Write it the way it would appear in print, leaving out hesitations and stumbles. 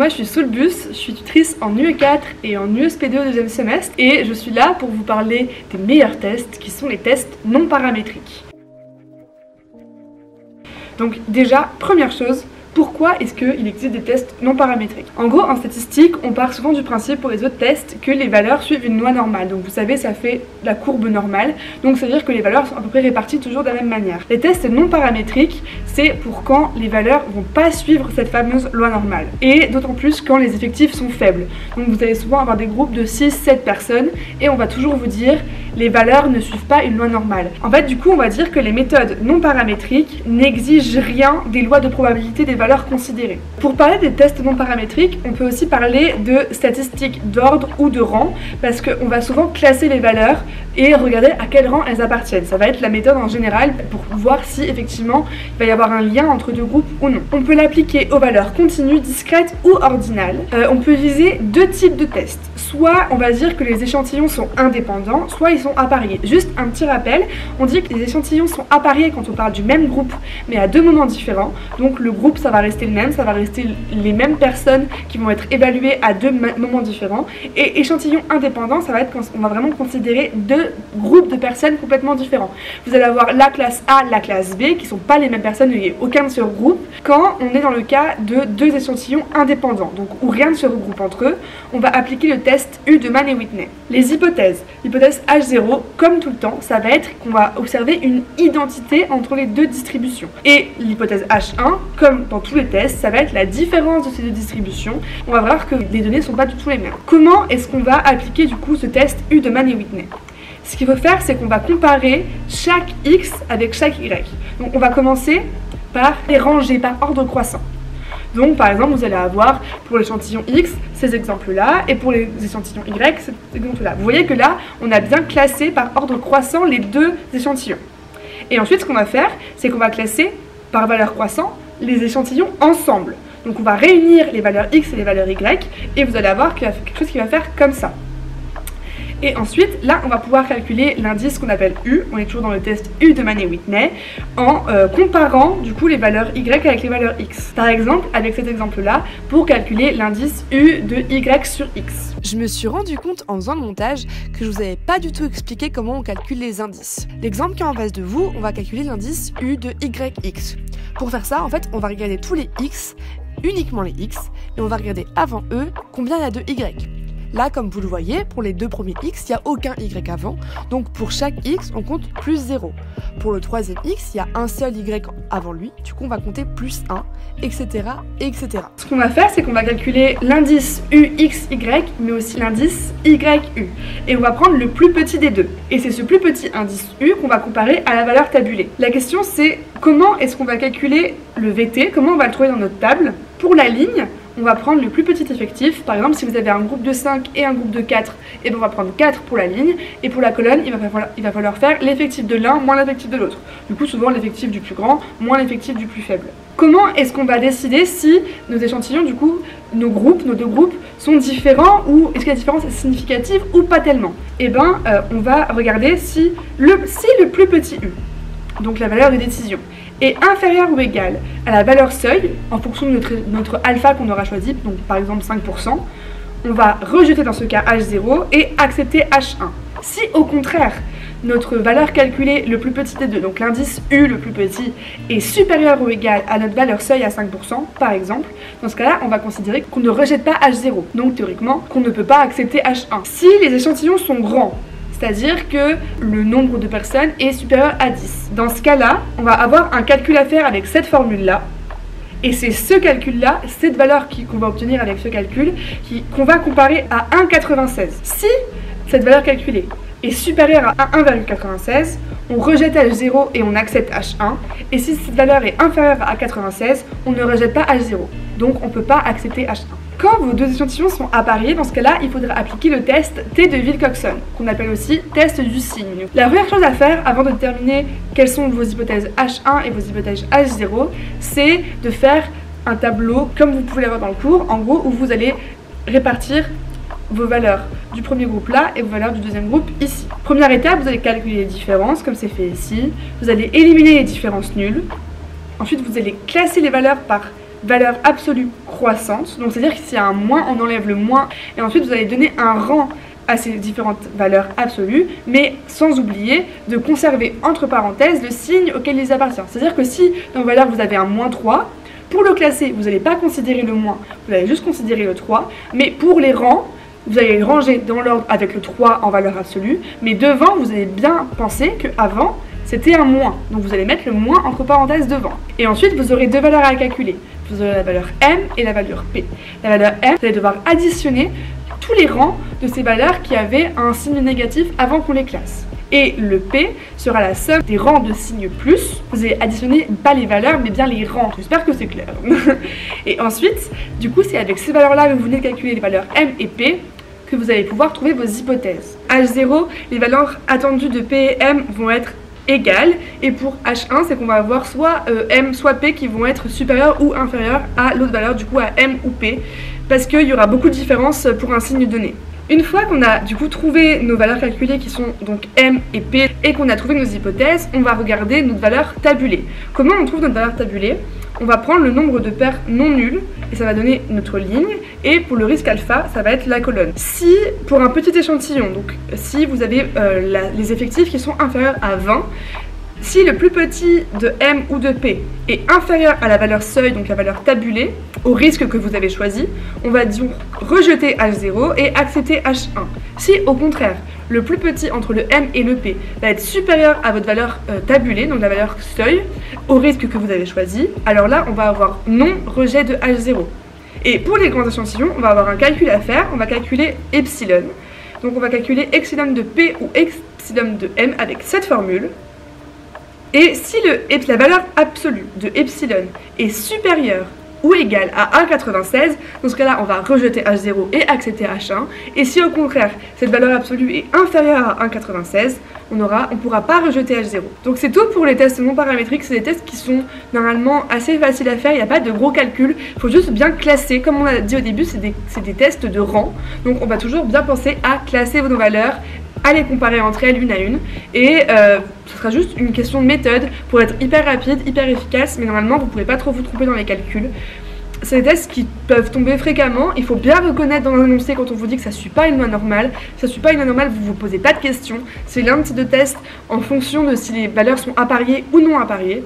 moi je suis Soulbus, je suis tutrice en UE4 et en USP2 au deuxième semestre et je suis là pour vous parler des meilleurs tests qui sont les tests non paramétriques. Donc déjà, première chose, pourquoi est-ce qu'il existe des tests non paramétriques? En gros, en statistique, on part souvent du principe pour les autres tests que les valeurs suivent une loi normale. Donc vous savez, ça fait la courbe normale. Donc ça veut dire que les valeurs sont à peu près réparties toujours de la même manière. Les tests non paramétriques, c'est pour quand les valeurs vont pas suivre cette fameuse loi normale. Et d'autant plus quand les effectifs sont faibles. Donc vous allez souvent avoir des groupes de 6-7 personnes et on va toujours vous dire les valeurs ne suivent pas une loi normale. En fait, du coup, on va dire que les méthodes non paramétriques n'exigent rien des lois de probabilité des valeurs considérées. Pour parler des tests non paramétriques, on peut aussi parler de statistiques d'ordre ou de rang, parce qu'on va souvent classer les valeurs et regarder à quel rang elles appartiennent. Ça va être la méthode en général pour voir si effectivement il va y avoir un lien entre deux groupes ou non. On peut l'appliquer aux valeurs continues, discrètes ou ordinales. On peut viser deux types de tests. Soit on va dire que les échantillons sont indépendants, soit ils sont appariés. Juste un petit rappel, on dit que les échantillons sont appariés quand on parle du même groupe, mais à deux moments différents. Donc le groupe, ça va rester le même, ça va rester les mêmes personnes qui vont être évaluées à deux moments différents. Et échantillon indépendant, ça va être quand on va vraiment considérer deux groupes de personnes complètement différents. Vous allez avoir la classe A, la classe B, qui ne sont pas les mêmes personnes, il n'y a aucun de ce groupe, quand on est dans le cas de deux échantillons indépendants, donc où rien ne se regroupe entre eux. On va appliquer le test U de Mann et Whitney. Les hypothèses. L'hypothèse H0, comme tout le temps, ça va être qu'on va observer une identité entre les deux distributions. Et l'hypothèse H1, comme dans tous les tests, ça va être la différence de ces deux distributions. On va voir que les données ne sont pas du tout les mêmes. Comment est-ce qu'on va appliquer du coup ce test U de Mann et Whitney? Ce qu'il faut faire, c'est qu'on va comparer chaque X avec chaque Y. Donc on va commencer par les ranger par ordre croissant. Donc par exemple, vous allez avoir pour l'échantillon X ces exemples-là et pour les échantillons Y cet exemple-là. Vous voyez que là, on a bien classé par ordre croissant les deux échantillons. Et ensuite, ce qu'on va faire, c'est qu'on va classer par valeur croissant les échantillons ensemble. Donc on va réunir les valeurs X et les valeurs Y et vous allez avoir quelque chose qui va faire comme ça. Et ensuite, là, on va pouvoir calculer l'indice qu'on appelle U, on est toujours dans le test U de Mann et Whitney, en comparant du coup les valeurs Y avec les valeurs X. Par exemple, avec cet exemple-là, pour calculer l'indice U de Y sur X. Je me suis rendu compte en faisant le montage que je vous avais pas du tout expliqué comment on calcule les indices. L'exemple qui est en face de vous, on va calculer l'indice U de YX. Pour faire ça, en fait, on va regarder tous les X, uniquement les X, et on va regarder avant eux combien il y a de Y. Là, comme vous le voyez, pour les deux premiers X, il n'y a aucun Y avant. Donc pour chaque X, on compte plus 0. Pour le troisième X, il y a un seul Y avant lui. Du coup, on va compter plus 1, etc. etc. Ce qu'on va faire, c'est qu'on va calculer l'indice UXY, mais aussi l'indice YU. Et on va prendre le plus petit des deux. Et c'est ce plus petit indice U qu'on va comparer à la valeur tabulée. La question, c'est comment est-ce qu'on va calculer le VT, comment on va le trouver dans notre table. Pour la ligne, on va prendre le plus petit effectif. Par exemple, si vous avez un groupe de 5 et un groupe de 4, et bien on va prendre 4 pour la ligne. Et pour la colonne, il va falloir faire l'effectif de l'un moins l'effectif de l'autre. Du coup, souvent l'effectif du plus grand moins l'effectif du plus faible. Comment est-ce qu'on va décider si nos échantillons, du coup, nos deux groupes, sont différents ou est-ce que la différence est significative ou pas tellement? Et bien, on va regarder si le plus petit U, donc la valeur de décision, est inférieur ou égal à la valeur seuil, en fonction de notre alpha qu'on aura choisi, donc par exemple 5%, on va rejeter dans ce cas H0 et accepter H1. Si au contraire, notre valeur calculée le plus petit des deux, donc l'indice U le plus petit, est supérieur ou égal à notre valeur seuil à 5%, par exemple, dans ce cas-là, on va considérer qu'on ne rejette pas H0, donc théoriquement qu'on ne peut pas accepter H1. Si les échantillons sont grands, c'est-à-dire que le nombre de personnes est supérieur à 10. Dans ce cas-là, on va avoir un calcul à faire avec cette formule-là. Et c'est ce calcul-là, cette valeur qu'on va obtenir avec ce calcul, qu'on va comparer à 1,96. Si cette valeur calculée est supérieure à 1,96, on rejette H0 et on accepte H1. Et si cette valeur est inférieure à 96, on ne rejette pas H0. Donc on ne peut pas accepter H1. Quand vos deux échantillons sont appariés, dans ce cas-là, il faudra appliquer le test T de Wilcoxon, qu'on appelle aussi test du signe. La première chose à faire avant de déterminer quelles sont vos hypothèses H1 et vos hypothèses H0, c'est de faire un tableau, comme vous pouvez l'avoir dans le cours, en gros, où vous allez répartir vos valeurs du premier groupe là et vos valeurs du deuxième groupe ici. Première étape, vous allez calculer les différences, comme c'est fait ici. Vous allez éliminer les différences nulles. Ensuite, vous allez classer les valeurs par valeur absolue croissante. Donc c'est-à-dire que s'il y a un moins, on enlève le moins et ensuite vous allez donner un rang à ces différentes valeurs absolues, mais sans oublier de conserver entre parenthèses le signe auquel ils appartiennent. C'est-à-dire que si dans valeur vous avez un moins 3, pour le classer, vous n'allez pas considérer le moins, vous allez juste considérer le 3, mais pour les rangs, vous allez les ranger dans l'ordre avec le 3 en valeur absolue, mais devant, vous allez bien penser qu'avant, c'était un moins. Donc vous allez mettre le moins entre parenthèses devant. Et ensuite, vous aurez deux valeurs à calculer. Vous aurez la valeur M et la valeur P. La valeur M, vous allez devoir additionner tous les rangs de ces valeurs qui avaient un signe négatif avant qu'on les classe. Et le P sera la somme des rangs de signes plus. Vous allez additionner pas les valeurs mais bien les rangs. J'espère que c'est clair. Et ensuite, du coup, c'est avec ces valeurs-là que vous venez de calculer les valeurs M et P que vous allez pouvoir trouver vos hypothèses. H0, les valeurs attendues de P et M vont être égales. Et pour H1, c'est qu'on va avoir soit M soit P qui vont être supérieurs ou inférieurs à l'autre valeur, du coup à M ou P, parce qu'il y aura beaucoup de différences pour un signe donné. Une fois qu'on a du coup trouvé nos valeurs calculées qui sont donc M et P et qu'on a trouvé nos hypothèses, on va regarder notre valeur tabulée. Comment on trouve notre valeur tabulée? On va prendre le nombre de paires non nulles et ça va donner notre ligne, et pour le risque alpha, ça va être la colonne. Si, pour un petit échantillon, donc si vous avez les effectifs qui sont inférieurs à 20, si le plus petit de M ou de P est inférieur à la valeur seuil, donc la valeur tabulée, au risque que vous avez choisi, on va donc rejeter H0 et accepter H1. Si au contraire, le plus petit entre le M et le P va être supérieur à votre valeur tabulée, donc la valeur seuil, au risque que vous avez choisi, alors là on va avoir non rejet de H0. Et pour les grands échantillons, on va avoir un calcul à faire, on va calculer epsilon. Donc on va calculer epsilon de P ou epsilon de M avec cette formule. Et si la valeur absolue de epsilon est supérieure ou égale à 1,96, dans ce cas-là, on va rejeter H0 et accepter H1. Et si au contraire, cette valeur absolue est inférieure à 1,96, on ne pourra pas rejeter H0. Donc c'est tout pour les tests non paramétriques. C'est des tests qui sont normalement assez faciles à faire, il n'y a pas de gros calculs. Il faut juste bien classer. Comme on a dit au début, c'est des tests de rang. Donc on va toujours bien penser à classer vos valeurs, à les comparer entre elles une à une, et ce sera juste une question de méthode pour être hyper rapide, hyper efficace, mais normalement vous ne pouvez pas trop vous tromper dans les calculs. C'est des tests qui peuvent tomber fréquemment, il faut bien reconnaître dans l'énoncé quand on vous dit que ça ne suit pas une loi normale. Si ça ne suit pas une loi normale, vous ne vous posez pas de questions, c'est l'un de ces deux tests en fonction de si les valeurs sont appariées ou non appariées.